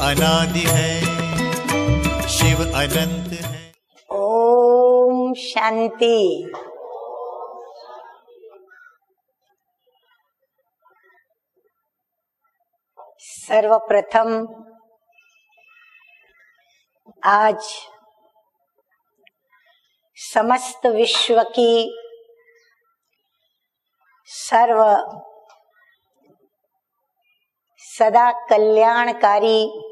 अनादि है, शिव अनंत है। ओम शांति। सर्वप्रथम आज समस्त विश्व की सर्व सदा कल्याणकारी,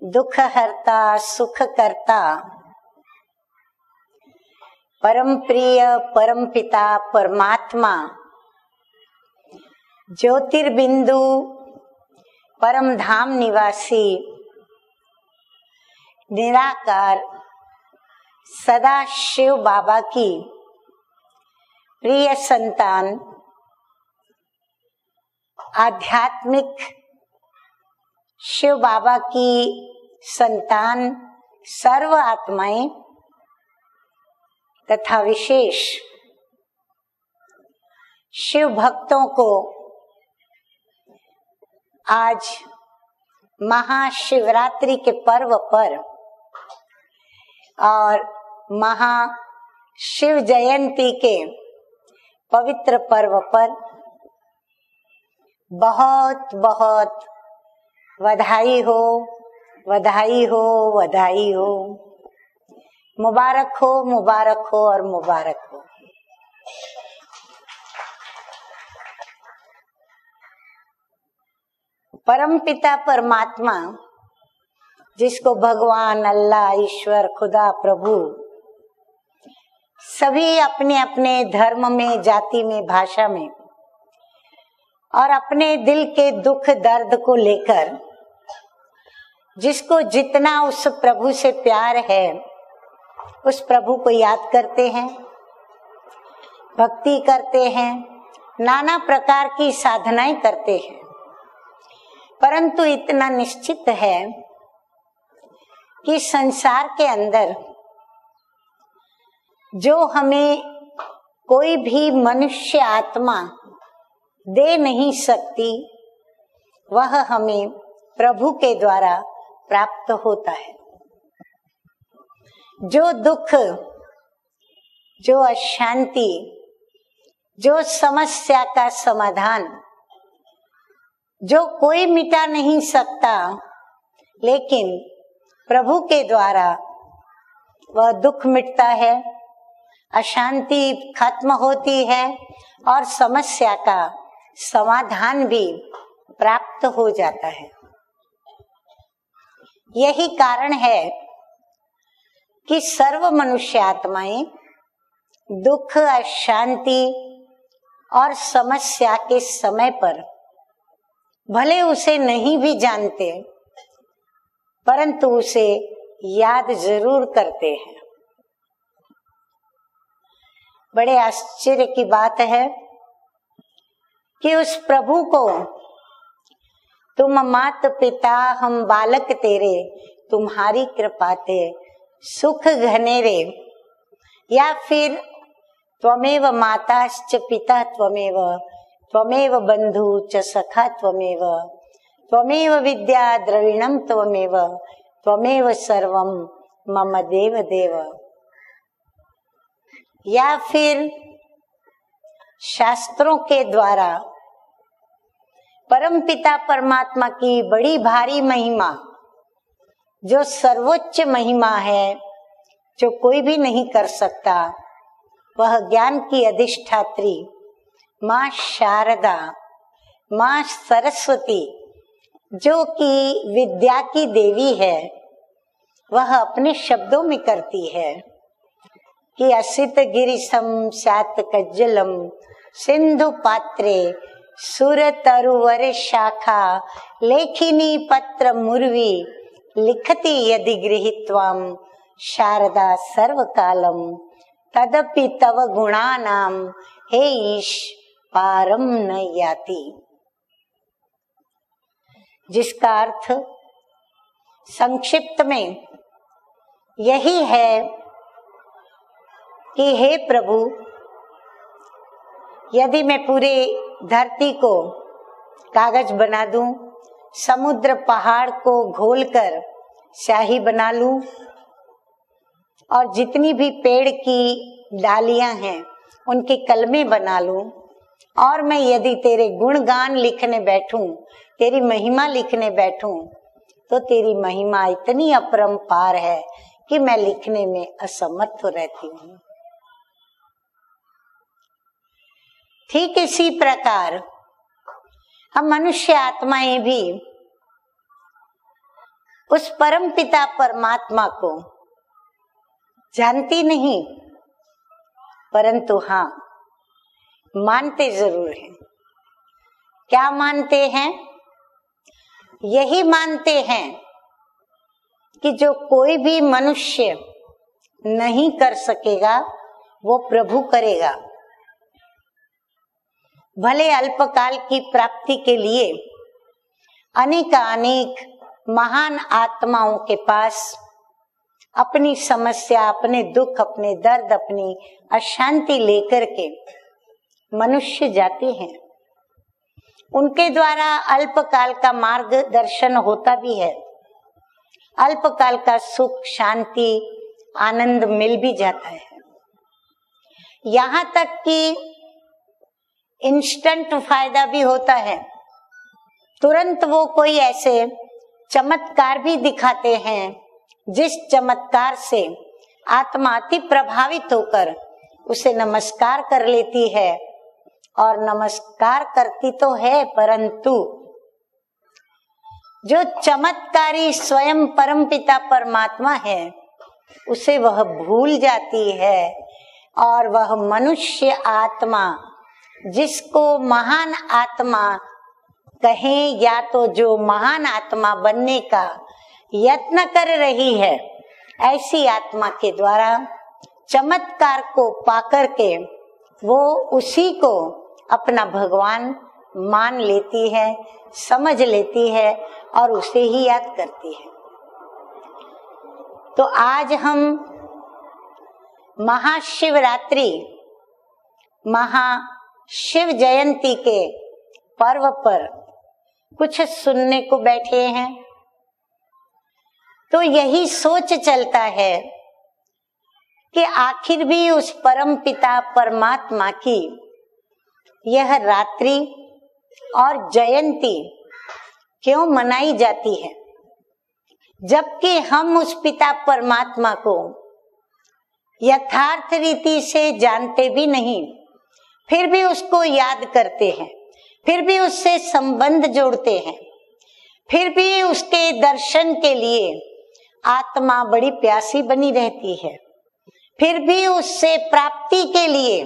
दुख हरता, सुख करता, परम प्रिय परम पिता परमात्मा, ज्योतिर्बिंदु परम धाम निवासी, निराकार सदा शिव बाबा की प्रिय संतान, आध्यात्मिक शिव बाबा की संतान सर्व आत्माएं तथा विशेष शिव भक्तों को आज महाशिवरात्रि के पर्व पर और महाशिव जयंती के पवित्र पर्व पर बहुत बहुत बधाई हो, बधाई हो, बधाई हो, मुबारक हो, मुबारक हो और मुबारक हो। परमपिता परमात्मा, जिसको भगवान, अल्लाह, ईश्वर, खुदा, प्रभु सभी अपने अपने धर्म में, जाति में, भाषा में और अपने दिल के दुख दर्द को लेकर जिसको जितना उस प्रभु से प्यार है उस प्रभु को याद करते हैं, भक्ति करते हैं, नाना प्रकार की साधनाएं करते हैं। परंतु इतना निश्चित है कि संसार के अंदर जो हमें कोई भी मनुष्य आत्मा दे नहीं सकती, वह हमें प्रभु के द्वारा प्राप्त होता है। जो दुख, जो अशांति, जो समस्या का समाधान जो कोई मिटा नहीं सकता, लेकिन प्रभु के द्वारा वह दुख मिटता है, अशांति खत्म होती है और समस्या का समाधान भी प्राप्त हो जाता है। यही कारण है कि सर्व मनुष्य आत्माएं दुख, अशांति और समस्या के समय पर भले उसे नहीं भी जानते, परंतु उसे याद जरूर करते हैं। बड़े आश्चर्य की बात है कि उस प्रभु को तुम मात पिता हम बालक तेरे, तुम्हारी कृपा ते सुख घनेरे, या फिर त्वमेव माताश्च पिता त्वमेव, त्वमेव बंधु च सखा त्वमेव, त्वमेव विद्या द्रविणम त्वमेव, त्वमेव सर्वम मम देव देव, या फिर शास्त्रों के द्वारा परमपिता परमात्मा की बड़ी भारी महिमा, जो सर्वोच्च महिमा है, जो कोई भी नहीं कर सकता, वह ज्ञान की अधिष्ठात्री माँ शारदा, माँ सरस्वती, जो कि विद्या की देवी है, वह अपने शब्दों में करती है कि असित गिरिशम स्यात कज्जलम सिंधु पात्रे सुर तरुवर शाखा लेखिनी पत्र मुर्वी लिखति यदि गृहीत्वाम शारदा सर्वकालम तदपि तव गुणानाम हे ईश पारम न याति। जिसका अर्थ संक्षिप्त में यही है कि हे प्रभु, यदि मैं पूरे धरती को कागज बना दूं, समुद्र पहाड़ को घोलकर स्याही बना लूं और जितनी भी पेड़ की डालियां हैं उनके कलमे बना लूं, और मैं यदि तेरे गुणगान लिखने बैठूं, तेरी महिमा लिखने बैठूं, तो तेरी महिमा इतनी अपरंपार है कि मैं लिखने में असमर्थ रहती हूँ। ठीक इसी प्रकार हम मनुष्य आत्माएं भी उस परम पिता परमात्मा को जानती नहीं, परंतु हाँ मानते जरूर हैं। क्या मानते हैं? यही मानते हैं कि जो कोई भी मनुष्य नहीं कर सकेगा वो प्रभु करेगा। भले अल्पकाल की प्राप्ति के लिए अनेक महान आत्माओं के पास अपनी समस्या, अपने दुख, अपने दर्द, अपनी अशांति लेकर के मनुष्य जाते हैं। उनके द्वारा अल्पकाल का मार्गदर्शन होता भी है, अल्पकाल का सुख, शांति, आनंद मिल भी जाता है। यहाँ तक कि इंस्टेंट फायदा भी होता है। तुरंत वो कोई ऐसे चमत्कार भी दिखाते हैं जिस चमत्कार से आत्मा अति प्रभावित होकर उसे नमस्कार कर लेती है, और नमस्कार करती तो है, परंतु जो चमत्कारी स्वयं परमपिता परमात्मा है उसे वह भूल जाती है, और वह मनुष्य आत्मा जिसको महान आत्मा कहें, या तो जो महान आत्मा बनने का यत्न कर रही है, ऐसी आत्मा के द्वारा चमत्कार को पाकर के वो उसी को अपना भगवान मान लेती है, समझ लेती है और उसे ही याद करती है। तो आज हम महाशिवरात्रि, महाशिव जयंती के पर्व पर कुछ सुनने को बैठे हैं, तो यही सोच चलता है कि आखिर भी उस परम पिता परमात्मा की यह रात्रि और जयंती क्यों मनाई जाती है, जबकि हम उस पिता परमात्मा को यथार्थ रीति से जानते भी नहीं, फिर भी उसको याद करते हैं, फिर भी उससे संबंध जोड़ते हैं, फिर भी उसके दर्शन के लिए आत्मा बड़ी प्यासी बनी रहती है, फिर भी उससे प्राप्ति के लिए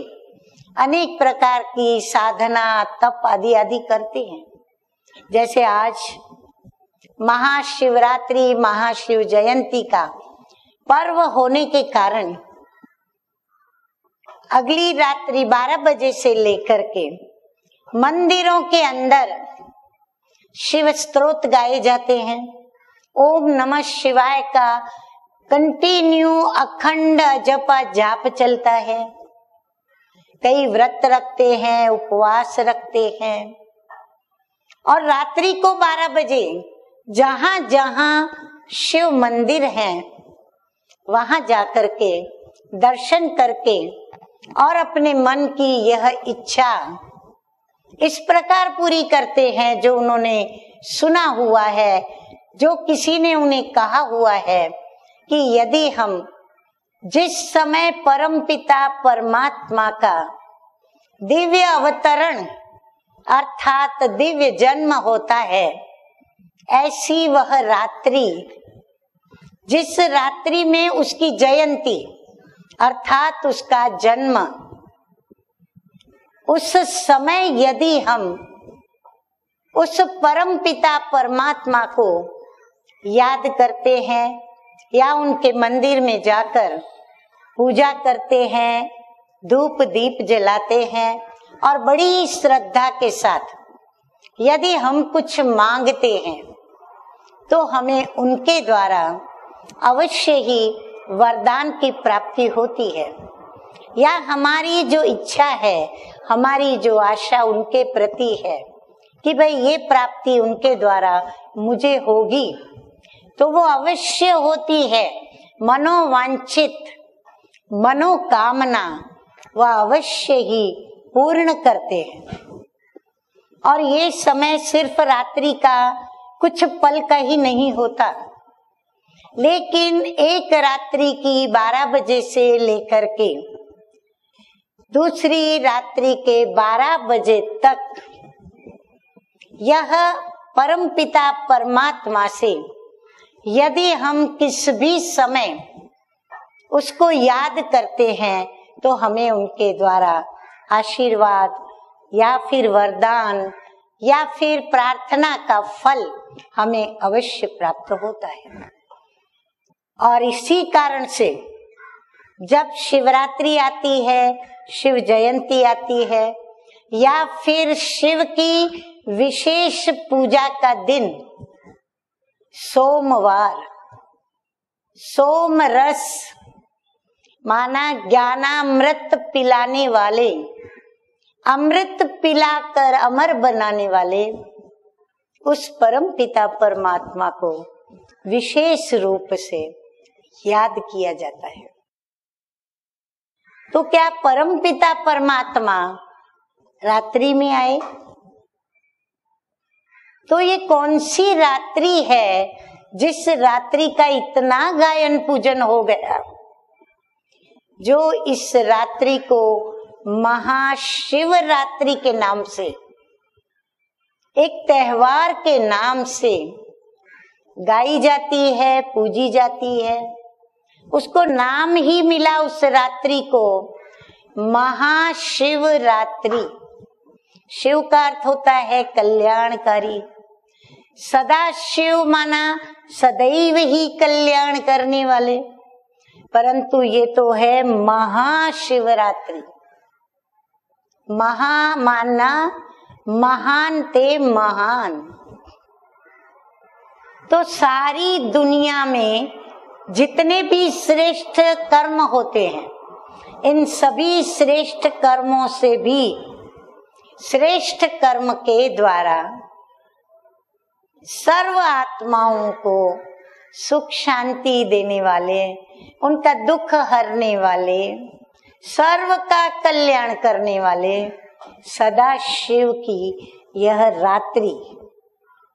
अनेक प्रकार की साधना, तप आदि आदि करते हैं। जैसे आज महाशिवरात्रि, महाशिव जयंती का पर्व होने के कारण अगली रात्रि 12 बजे से लेकर के मंदिरों के अंदर शिव स्तोत्र गाए जाते हैं। ओम नमः शिवाय का कंटिन्यू अखंड जपा जाप चलता है। कई व्रत रखते हैं, उपवास रखते हैं, और रात्रि को 12 बजे जहां जहां शिव मंदिर हैं वहां जाकर के दर्शन करके और अपने मन की यह इच्छा इस प्रकार पूरी करते हैं जो उन्होंने सुना हुआ है, जो किसी ने उन्हें कहा हुआ है कि यदि हम जिस समय परमपिता परमात्मा का दिव्य अवतरण अर्थात दिव्य जन्म होता है, ऐसी वह रात्रि, जिस रात्रि में उसकी जयंती अर्थात उसका जन्म, उस समय यदि हम उस परमपिता परमात्मा को याद करते हैं या उनके मंदिर में जाकर पूजा करते हैं, धूप दीप जलाते हैं और बड़ी श्रद्धा के साथ यदि हम कुछ मांगते हैं तो हमें उनके द्वारा अवश्य ही वरदान की प्राप्ति होती है, या हमारी जो इच्छा है, हमारी जो आशा उनके प्रति है, कि भाई ये प्राप्ति उनके द्वारा मुझे होगी, तो वो अवश्य होती है। मनोवांछित मनोकामना वह अवश्य ही पूर्ण करते हैं। और ये समय सिर्फ रात्रि का कुछ पल का ही नहीं होता, लेकिन एक रात्रि की 12 बजे से लेकर के दूसरी रात्रि के 12 बजे तक यह परमपिता परमात्मा से यदि हम किस भी समय उसको याद करते हैं तो हमें उनके द्वारा आशीर्वाद या फिर वरदान या फिर प्रार्थना का फल हमें अवश्य प्राप्त होता है। और इसी कारण से जब शिवरात्रि आती है, शिव जयंती आती है, या फिर शिव की विशेष पूजा का दिन सोमवार, सोम रस माना ज्ञानामृत पिलाने वाले, अमृत पिलाकर अमर बनाने वाले उस परम पिता परमात्मा को विशेष रूप से याद किया जाता है। तो क्या परम पिता परमात्मा रात्रि में आए? तो ये कौन सी रात्रि है जिस रात्रि का इतना गायन पूजन हो गया, जो इस रात्रि को महाशिवरात्रि के नाम से, एक त्योहार के नाम से गाई जाती है, पूजी जाती है। उसको नाम ही मिला उस रात्रि को महाशिवरात्रि। शिव का अर्थ होता है कल्याणकारी। सदा शिव माना सदैव ही कल्याण करने वाले, परंतु ये तो है महाशिवरात्रि। महा माना महान ते महान। तो सारी दुनिया में जितने भी श्रेष्ठ कर्म होते हैं, इन सभी श्रेष्ठ कर्मों से भी श्रेष्ठ कर्म के द्वारा सर्व आत्माओं को सुख शांति देने वाले, उनका दुख हरने वाले, सर्व का कल्याण करने वाले सदा शिव की यह रात्रि,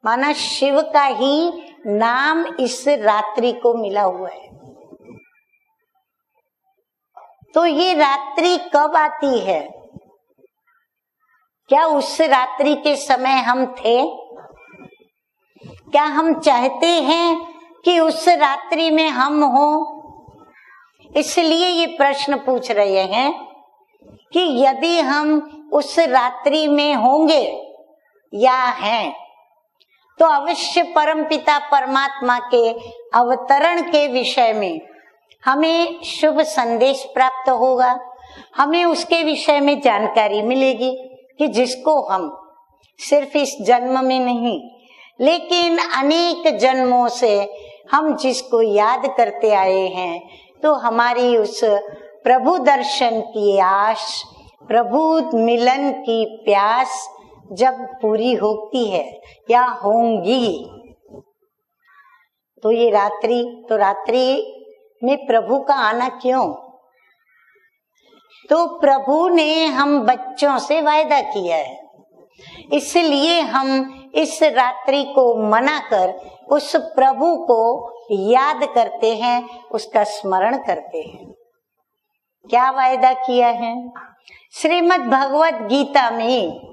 माना शिव का ही नाम इस रात्रि को मिला हुआ है। तो ये रात्रि कब आती है? क्या उस रात्रि के समय हम थे? क्या हम चाहते हैं कि उस रात्रि में हम हो? इसलिए ये प्रश्न पूछ रहे हैं कि यदि हम उस रात्रि में होंगे या हैं, तो अवश्य परमपिता परमात्मा के अवतरण के विषय में हमें शुभ संदेश प्राप्त होगा। हमें उसके विषय में जानकारी मिलेगी कि जिसको हम सिर्फ इस जन्म में नहीं, लेकिन अनेक जन्मों से हम जिसको याद करते आए हैं, तो हमारी उस प्रभु दर्शन की आश, प्रभु मिलन की प्यास जब पूरी होती है या होंगी, तो ये रात्रि, तो रात्रि में प्रभु का आना क्यों? तो प्रभु ने हम बच्चों से वायदा किया है, इसलिए हम इस रात्रि को मनाकर उस प्रभु को याद करते हैं, उसका स्मरण करते हैं। क्या वायदा किया है? श्रीमद् भगवत गीता में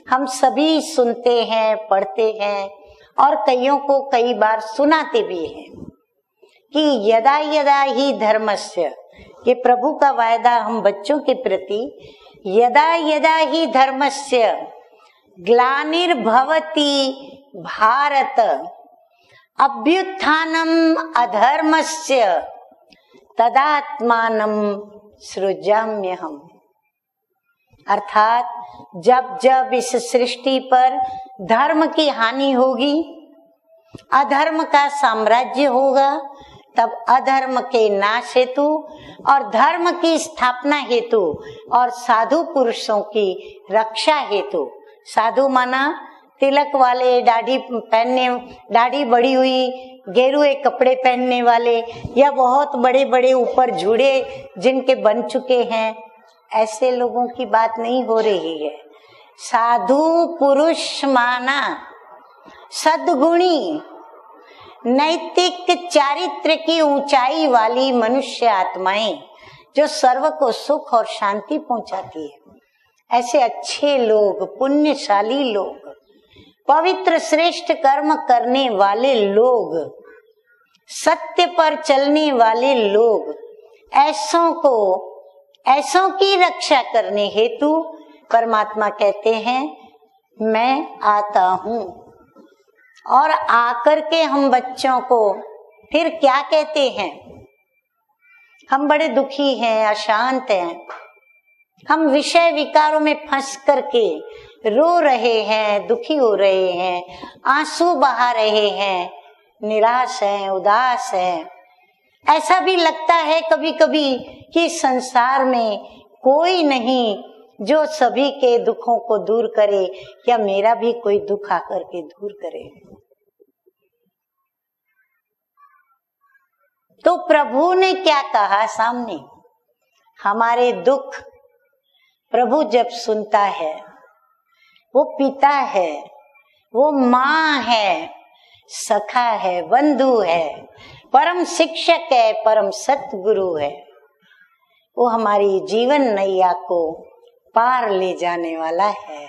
हम सभी सुनते हैं, पढ़ते हैं और कईयों को कई बार सुनाते भी हैं कि यदा यदा ही धर्मस्य, ये प्रभु का वायदा हम बच्चों के प्रति, यदा यदा ही धर्मस्य ग्लानिर्भवति भारत अभ्युत्थानम अधर्मस्य तदात्मानं सृजाम्यहम्। अर्थात जब जब इस सृष्टि पर धर्म की हानि होगी, अधर्म का साम्राज्य होगा, तब अधर्म के नाश हेतु और धर्म की स्थापना हेतु और साधु पुरुषों की रक्षा हेतु, साधु माना तिलक वाले, दाढ़ी बड़ी हुई, गेरुए कपड़े पहनने वाले, या बहुत बड़े बड़े ऊपर जूड़े जिनके बन चुके हैं, ऐसे लोगों की बात नहीं हो रही है। साधु पुरुष माना, सद्गुणी, नैतिक चारित्र की ऊंचाई वाली मनुष्य आत्माएं जो सर्व को सुख और शांति पहुंचाती है, ऐसे अच्छे लोग, पुण्यशाली लोग, पवित्र श्रेष्ठ कर्म करने वाले लोग, सत्य पर चलने वाले लोग, ऐसों की रक्षा करने हेतु परमात्मा कहते हैं मैं आता हूं। और आकर के हम बच्चों को फिर क्या कहते हैं? हम बड़े दुखी हैं, अशांत हैं, हम विषय विकारों में फंस करके रो रहे हैं, दुखी हो रहे हैं, आंसू बहा रहे हैं, निराश हैं, उदास हैं। ऐसा भी लगता है कभी कभी कि संसार में कोई नहीं जो सभी के दुखों को दूर करे, या मेरा भी कोई दुख आकर के दूर करे। तो प्रभु ने क्या कहा सामने? हमारे दुख प्रभु जब सुनता है, वो पिता है, वो माँ है, सखा है, बंधु है, परम शिक्षक है, परम सतगुरु है। वो हमारी जीवन नैया को पार ले जाने वाला है,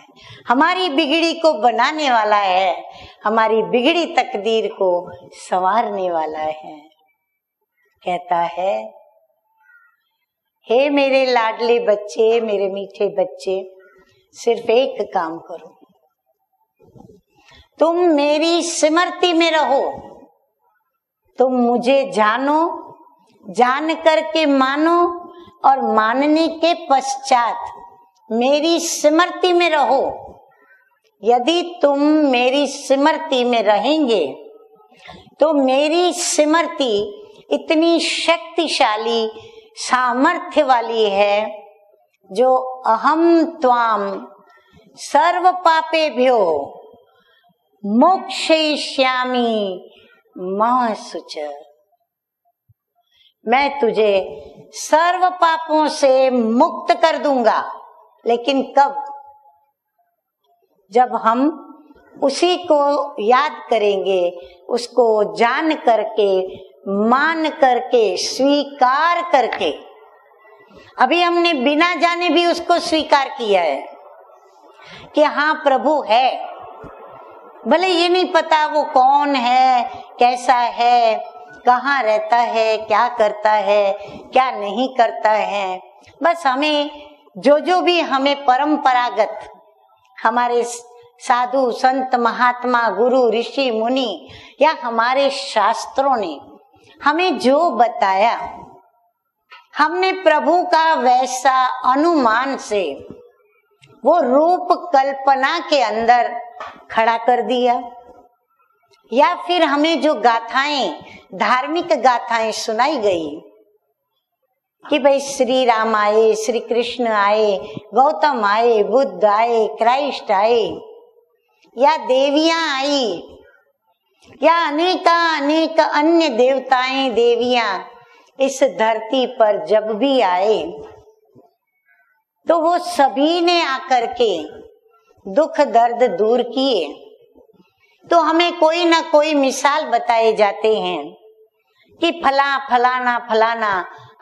हमारी बिगड़ी को बनाने वाला है, हमारी बिगड़ी तकदीर को संवारने वाला है। कहता है, हे मेरे लाडले बच्चे, मेरे मीठे बच्चे, सिर्फ एक काम करो, तुम मेरी स्मृति में रहो, तुम मुझे जानो, जान करके मानो, और मानने के पश्चात मेरी स्मृति में रहो। यदि तुम मेरी स्मृति में रहेंगे तो मेरी स्मृति इतनी शक्तिशाली सामर्थ्य वाली है, जो अहम त्वाम सर्व पापेभ्यो मोक्षयिष्यामि मा शुचः। मैं तुझे सर्व पापों से मुक्त कर दूंगा। लेकिन कब? जब हम उसी को याद करेंगे, उसको जान करके, मान करके, स्वीकार करके। अभी हमने बिना जाने भी उसको स्वीकार किया है कि हाँ प्रभु है, भले ये नहीं पता वो कौन है, कैसा है, कहाँ रहता है, क्या करता है, क्या नहीं करता है। बस हमें जो भी हमें परंपरागत हमारे साधु संत महात्मा गुरु ऋषि मुनि या हमारे शास्त्रों ने हमें जो बताया, हमने प्रभु का वैसा अनुमान से वो रूप कल्पना के अंदर खड़ा कर दिया, या फिर हमें जो गाथाएं, धार्मिक गाथाएं सुनाई गई कि भाई श्री राम आए, श्री कृष्ण आए, गौतम आए, बुद्ध आए, क्राइस्ट आए, या देवियां आई, या अनेक अन्य देवताएं देवियां इस धरती पर जब भी आए, तो वो सभी ने आकर के दुख दर्द दूर किए। तो हमें कोई ना कोई मिसाल बताए जाते हैं कि फलाना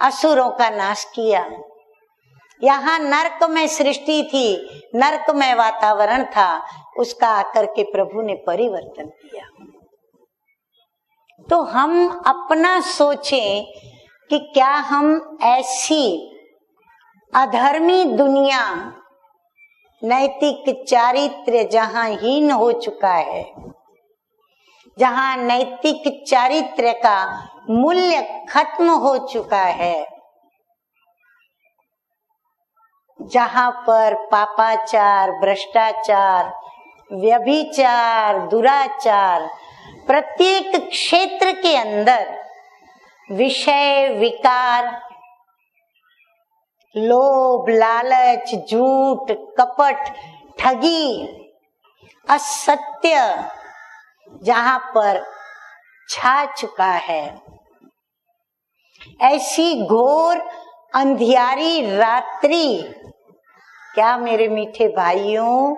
असुरों का नाश किया, यहाँ नरक में सृष्टि थी, नरक में वातावरण था, उसका आकर के प्रभु ने परिवर्तन किया। तो हम अपना सोचें कि क्या हम ऐसी अधर्मी दुनिया, नैतिक चारित्र्य जहां हीन हो चुका है, जहां नैतिक चारित्र्य का मूल्य खत्म हो चुका है, जहां पर पापाचार, भ्रष्टाचार, व्यभिचार, दुराचार प्रत्येक क्षेत्र के अंदर विषय विकार, लोभ, लालच, झूठ, कपट, ठगी, असत्य जहां पर छा चुका है, ऐसी घोर अंधियारी रात्रि, क्या मेरे मीठे भाइयों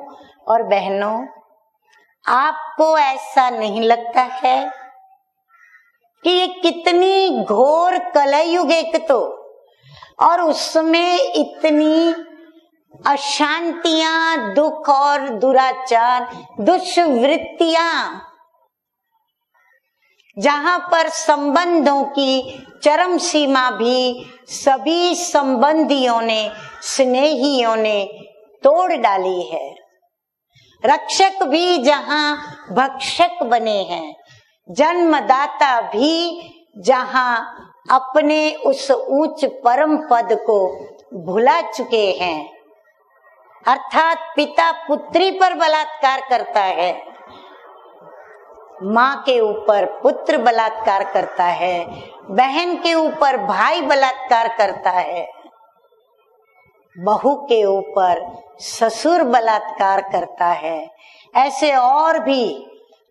और बहनों, आपको ऐसा नहीं लगता है कि ये कितनी घोर कलयुग एक तो, और उसमें इतनी अशांतियां, दुख और दुराचार, दुष्वृत्तियां, जहां पर संबंधों की चरम सीमा भी सभी संबंधियों ने, स्नेहियों ने तोड़ डाली है। रक्षक भी जहां भक्षक बने हैं, जन्मदाता भी जहां अपने उस उच्च परम पद को भुला चुके हैं, अर्थात पिता पुत्री पर बलात्कार करता है, माँ के ऊपर पुत्र बलात्कार करता है, बहन के ऊपर भाई बलात्कार करता है, बहू के ऊपर ससुर बलात्कार करता है। ऐसे और भी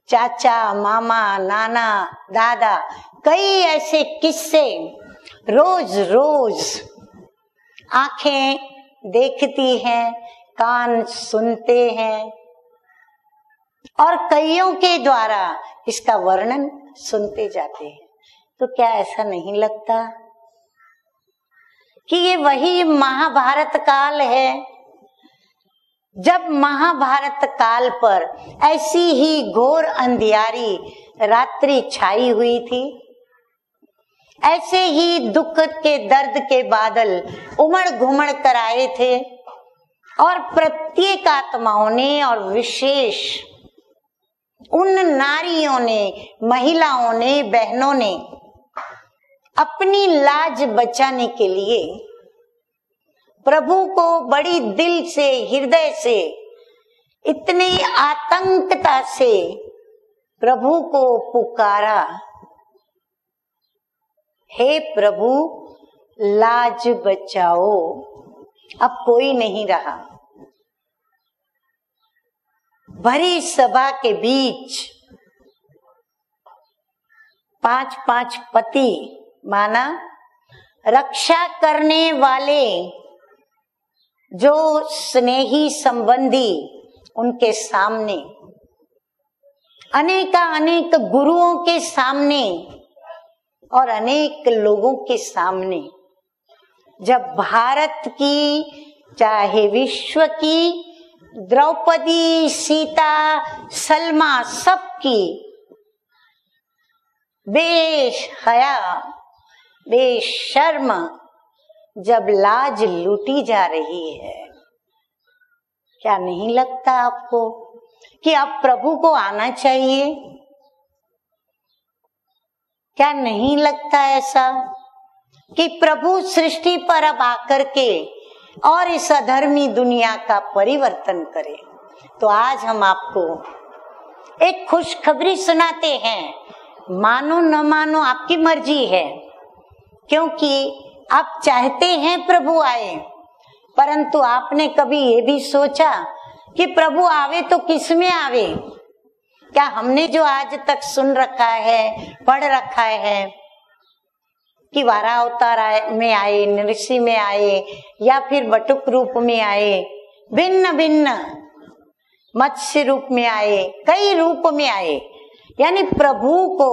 चाचा, मामा, नाना, दादा, कई ऐसे किस्से रोज रोज आंखें देखती हैं, कान सुनते हैं, और कईयों के द्वारा इसका वर्णन सुनते जाते हैं। तो क्या ऐसा नहीं लगता कि ये वही महाभारत काल है, जब महाभारत काल पर ऐसी ही घोर अंधियारी रात्रि छाई हुई थी, ऐसे ही दुख के, दर्द के बादल उमड़ घुमड़ कर आए थे, और प्रत्येक आत्माओं ने और विशेष उन नारियों ने, महिलाओं ने, बहनों ने अपनी लाज बचाने के लिए प्रभु को बड़ी दिल से, हृदय से, इतनी आतंकता से प्रभु को पुकारा, हे प्रभु लाज बचाओ, अब कोई नहीं रहा। भरी सभा के बीच 5-5 पति, माना रक्षा करने वाले जो स्नेही संबंधी, उनके सामने, अनेक गुरुओं के सामने और अनेक लोगों के सामने, जब भारत की, चाहे विश्व की, द्रौपदी, सीता, सलमा, सबकी बेहया, बेशर्म जब लाज लूटी जा रही है, क्या नहीं लगता आपको कि अब प्रभु को आना चाहिए? क्या नहीं लगता ऐसा कि प्रभु सृष्टि पर अब आकर के और इस अधर्मी दुनिया का परिवर्तन करे? तो आज हम आपको एक खुशखबरी सुनाते हैं, मानो न मानो आपकी मर्जी है, क्योंकि आप चाहते हैं प्रभु आए, परंतु आपने कभी ये भी सोचा कि प्रभु आवे तो किस में आवे? क्या हमने जो आज तक सुन रखा है, पढ़ रखा है कि वारावतार में आए, नृसिंह में आए, या फिर बटुक रूप में आए, भिन्न भिन्न मत्स्य रूप में आए, कई रूप में आए, यानी प्रभु को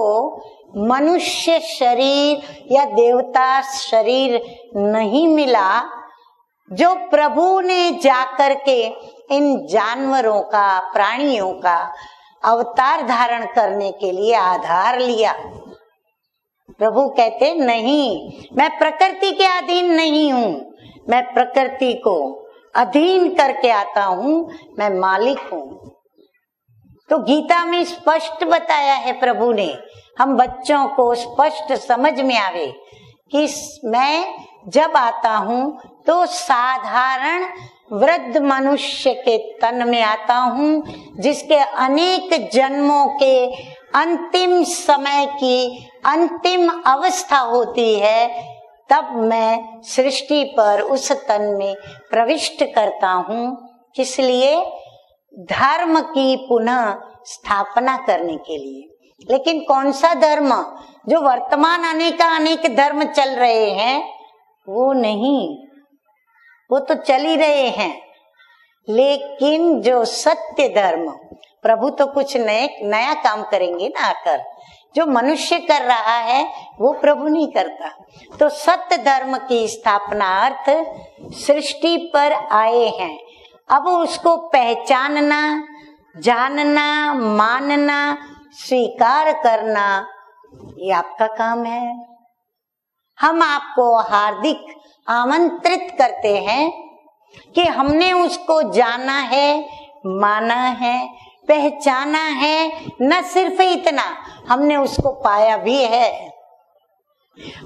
मनुष्य शरीर या देवता शरीर नहीं मिला, जो प्रभु ने जाकर के इन जानवरों का, प्राणियों का अवतार धारण करने के लिए आधार लिया। प्रभु कहते नहीं, मैं प्रकृति के अधीन नहीं हूँ, मैं प्रकृति को अधीन करके आता हूँ, मैं मालिक हूँ। तो गीता में स्पष्ट बताया है प्रभु ने, हम बच्चों को स्पष्ट समझ में आवे कि मैं जब आता हूँ तो साधारण वृद्ध मनुष्य के तन में आता हूँ, जिसके अनेक जन्मों के अंतिम समय की अंतिम अवस्था होती है, तब मैं सृष्टि पर उस तन में प्रविष्ट करता हूँ। किस लिए? धर्म की पुनः स्थापना करने के लिए। लेकिन कौन सा धर्म? जो वर्तमान अनेक धर्म चल रहे हैं वो नहीं, वो तो चल ही रहे हैं। लेकिन जो सत्य धर्म, प्रभु तो कुछ नया काम करेंगे ना आकर, जो मनुष्य कर रहा है वो प्रभु नहीं करता। तो सत्य धर्म की स्थापना अर्थ सृष्टि पर आए हैं, अब उसको पहचानना, जानना, मानना, स्वीकार करना, ये आपका काम है। हम आपको हार्दिक आमंत्रित करते हैं कि हमने उसको जाना है, माना है, पहचाना है। न सिर्फ इतना, हमने उसको पाया भी है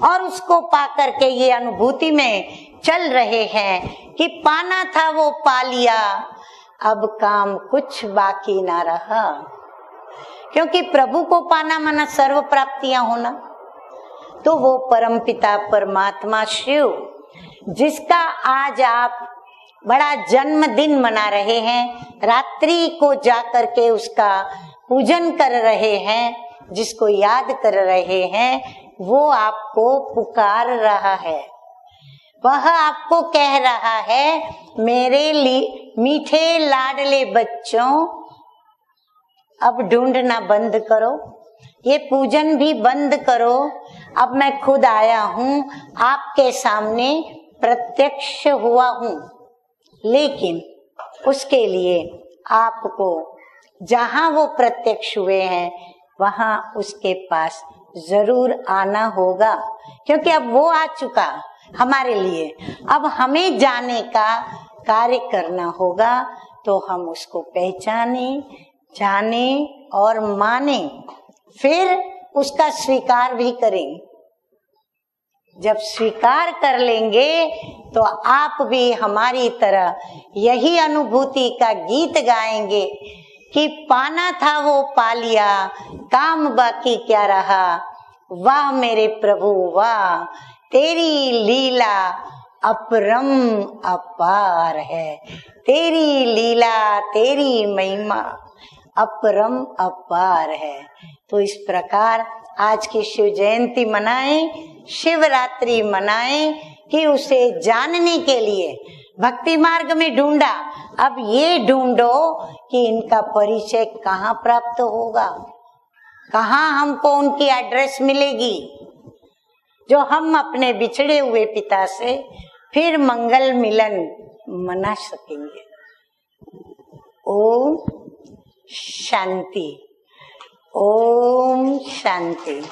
और उसको पाकर के ये अनुभूति में चल रहे हैं कि पाना था वो पा लिया, अब काम कुछ बाकी ना रहा। क्योंकि प्रभु को पाना माना सर्व प्राप्तियां होना। तो वो परमपिता परमात्मा शिव, जिसका आज आप बड़ा जन्मदिन मना रहे हैं, रात्रि को जाकर के उसका पूजन कर रहे हैं, जिसको याद कर रहे हैं, वो आपको पुकार रहा है। वह आपको कह रहा है, मेरे मीठे लाडले बच्चों, अब ढूंढना बंद करो, ये पूजन भी बंद करो। अब मैं खुद आया हूँ, आपके सामने प्रत्यक्ष हुआ हूँ। लेकिन उसके लिए आपको जहां वो प्रत्यक्ष हुए हैं वहां उसके पास जरूर आना होगा, क्योंकि अब वो आ चुका हमारे लिए। अब हमें जाने का कार्य करना होगा। तो हम उसको पहचाने, जाने और माने, फिर उसका स्वीकार भी करें। जब स्वीकार कर लेंगे तो आप भी हमारी तरह यही अनुभूति का गीत गाएंगे कि पाना था वो पा लिया, काम बाकी क्या रहा। वाह मेरे प्रभु वाह, तेरी लीला अपरम अपार है, तेरी लीला, तेरी महिमा अपरम अपार है। तो इस प्रकार आज की शिव जयंती मनाएं, शिवरात्रि मनाएं कि उसे जानने के लिए भक्ति मार्ग में ढूंढा। अब ये ढूंढो कि इनका परिचय कहाँ प्राप्त होगा, कहाँ हमको उनकी एड्रेस मिलेगी, जो हम अपने बिछड़े हुए पिता से फिर मंगल मिलन मना सकेंगे। ओम शांति, ओम शांति।